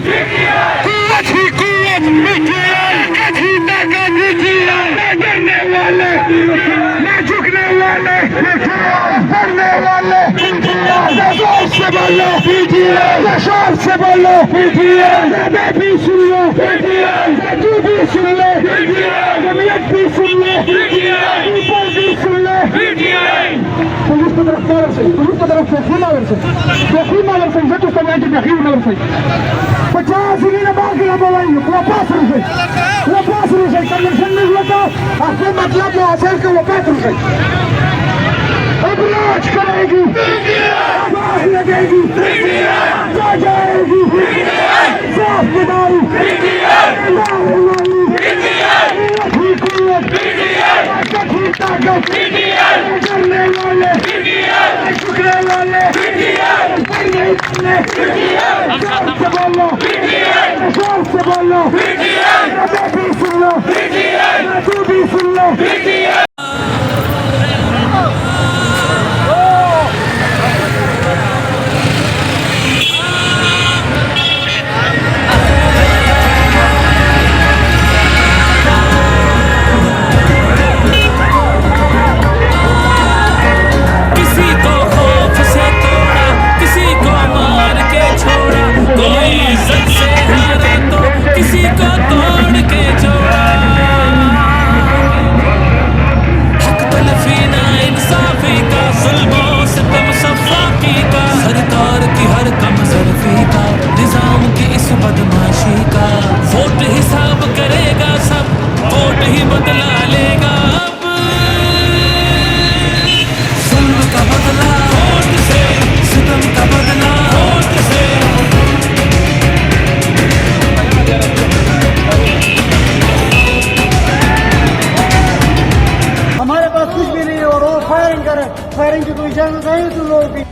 कुव्वत ही कुव्वत PTI, कभी ताकत PTI, न डरने वाले, न झुकने वाले, बढ़ने वाले पीटीआई, जोर से बोलो पीटीआई, जोर से बोलो पीटीआई, मैं भी सुन लो पीटीआई, तू भी सुन ले पीटीआई, जमीयत भी सुन ले पीटीआई, पीपल भी सुन ले पीटीआई। पुलिस को तरफ से tu stai anche da qui una sei facciamo finire banche la bavaglio la passano sei quando scende la ta a come मतलब hacer que lo patro sei abroad करेगी बाहर लगेगी जा जाएगी साफ बिदाई ठीक ताकत करने वाले शुक्र वाले से बोलो जोर से बोलो मैं भी सुन लो तू भी सुन लो फायरिंग की कोई इजाजत नहीं तुम लोगों की।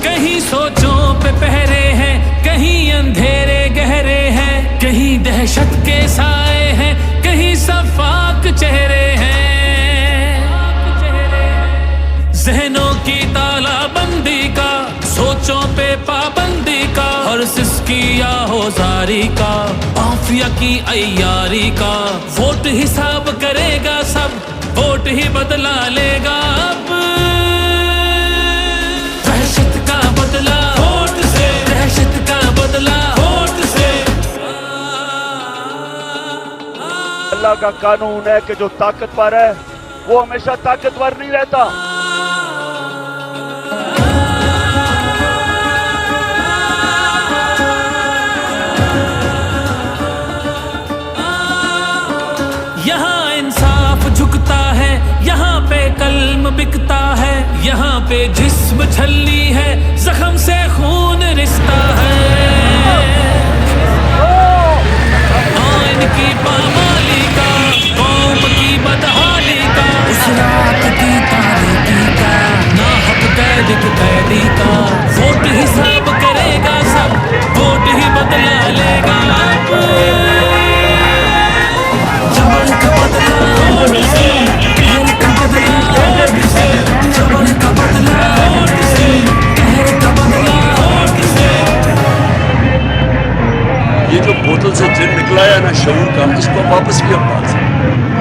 कहीं सोचों पे पहरे हैं, कहीं अंधेरे गहरे हैं, कहीं दहशत के साए हैं, कहीं सफाक चेहरे हैं। जहनों की तालाबंदी का, सोचों पे पाबंदी का, और सिसकी या होजारी का, माफिया की अय्यारी का, वोट हिसाब करेगा सब, वोट ही बदला लेगा अब। दहशत का बदला वोट से, दहशत का बदला वोट से। अल्लाह का कानून है कि जो ताकतवर है वो हमेशा ताकतवर नहीं रहता। यहाँ इंसाफ झुकता है, यहाँ पे कल्म बिकता है, यहाँ पे जिस्म छलनी है, जख्म से खून रिश्ता है। आइन की पामाली का, कौम की बदहाली का, उस रात की तारीकी का, ना हक कैद कैदी का, वोट हिसाब करेगा सब, वोट ही बदला लेगा अब। ये जो बोतल से जिन निकला है ना शऊर का, इसको वापस भी हम डाल सकते हैं।